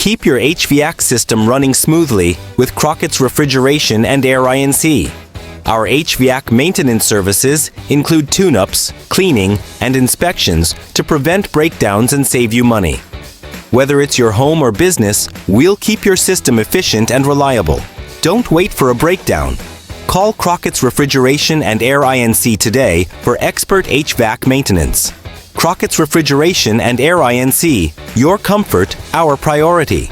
Keep your HVAC system running smoothly with Crockett's Refrigeration and Air INC. Our HVAC maintenance services include tune-ups, cleaning, and inspections to prevent breakdowns and save you money. Whether it's your home or business, we'll keep your system efficient and reliable. Don't wait for a breakdown. Call Crockett's Refrigeration and Air INC today for expert HVAC maintenance. Crockett's Refrigeration and Air INC, your comfort, our priority.